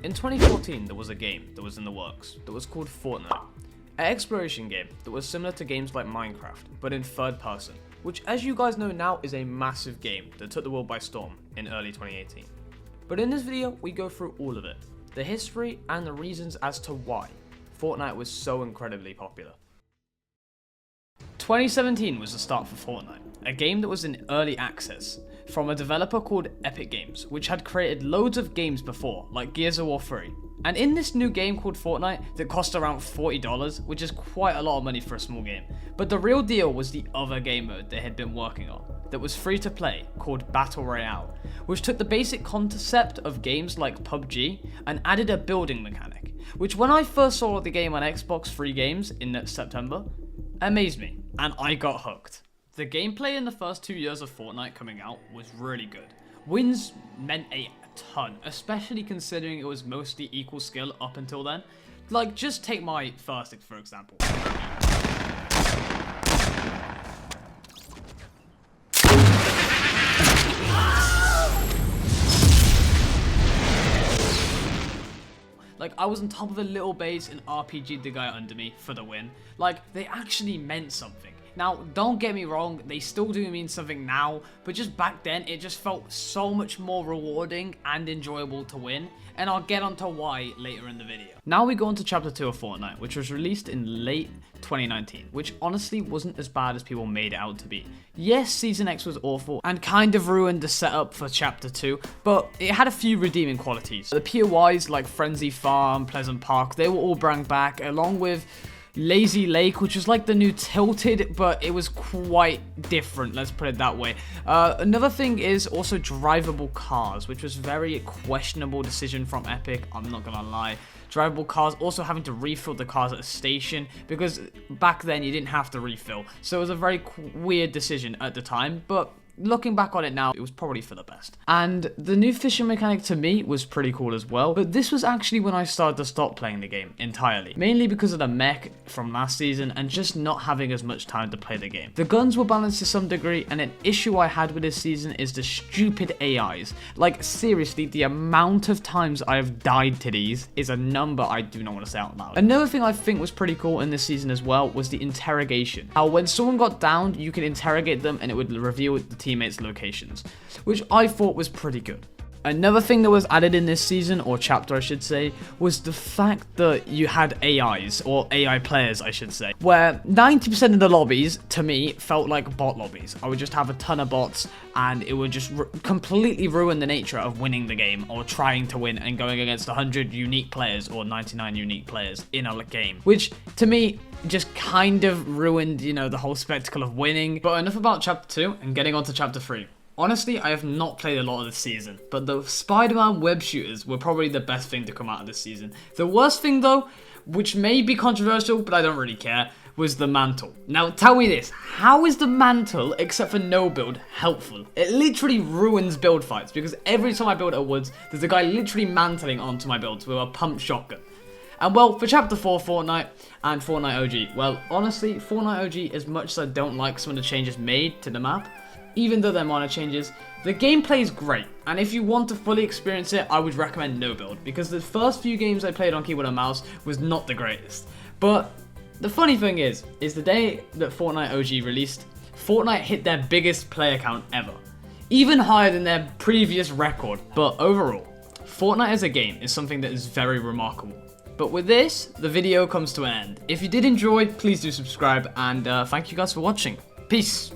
In 2014, there was a game that was in the works that was called Fortnite, an exploration game that was similar to games like Minecraft, but in third person, which as you guys know now is a massive game that took the world by storm in early 2018. But in this video, we go through all of it, the history and the reasons as to why Fortnite was so incredibly popular. 2017 was the start for Fortnite, a game that was in early access from a developer called Epic Games, which had created loads of games before, like Gears of War 3. And in this new game called Fortnite that cost around $40, which is quite a lot of money for a small game. But the real deal was the other game mode they had been working on, that was free to play, called Battle Royale, which took the basic concept of games like PUBG and added a building mechanic, which when I first saw the game on Xbox free games in September, amazed me, and I got hooked. The gameplay in the first 2 years of Fortnite coming out was really good. Wins meant a ton, especially considering it was mostly equal skill up until then. Like, just take my first for example. Like, I was on top of a little base and RPG'd the guy under me for the win. Like, they actually meant something. Now, don't get me wrong, they still do mean something now, but just back then, it just felt so much more rewarding and enjoyable to win, and I'll get onto why later in the video. Now we go on to Chapter 2 of Fortnite, which was released in late 2019, which honestly wasn't as bad as people made it out to be. Yes, Season X was awful and kind of ruined the setup for Chapter 2, but it had a few redeeming qualities. The POIs like Frenzy Farm, Pleasant Park, they were all brought back, along with Lazy Lake, which was like the new Tilted, but it was quite different, let's put it that way. Another thing is also drivable cars, which was very questionable decision from Epic, I'm not gonna lie. Drivable cars, also having to refill the cars at a station, because back then you didn't have to refill, so it was a very weird decision at the time, but looking back on it now, it was probably for the best. And the new fishing mechanic to me was pretty cool as well, but this was actually when I started to stop playing the game entirely. Mainly because of the mech from last season and just not having as much time to play the game. The guns were balanced to some degree, and an issue I had with this season is the stupid AIs. Like, seriously, the amount of times I have died to these is a number I do not want to say out loud. Another thing I think was pretty cool in this season as well was the interrogation. How when someone got downed, you can interrogate them and it would reveal the teammates' locations, which I thought was pretty good. Another thing that was added in this season, or chapter I should say, was the fact that you had AIs, or AI players I should say, where 90% of the lobbies, to me, felt like bot lobbies. I would just have a ton of bots, and it would just completely ruin the nature of winning the game, or trying to win and going against 100 unique players, or 99 unique players in a game, which, to me, just kind of ruined, you know, the whole spectacle of winning. But enough about Chapter 2, and getting on to Chapter 3. Honestly, I have not played a lot of this season, but the Spider-Man web shooters were probably the best thing to come out of this season. The worst thing though, which may be controversial, but I don't really care, was the mantle. Now tell me this, how is the mantle, except for no build, helpful? It literally ruins build fights, because every time I build a woods, there's a guy literally mantling onto my builds with a pump shotgun. And well, for Chapter 4 Fortnite and Fortnite OG, well, honestly, Fortnite OG, as much as I don't like some of the changes made to the map, even though they're minor changes, the gameplay is great, and if you want to fully experience it, I would recommend no build, because the first few games I played on keyboard and mouse was not the greatest. But the funny thing is the day that Fortnite OG released, Fortnite hit their biggest player count ever, even higher than their previous record. But overall, Fortnite as a game is something that is very remarkable. But with this, the video comes to an end. If you did enjoy, please do subscribe, and thank you guys for watching. Peace!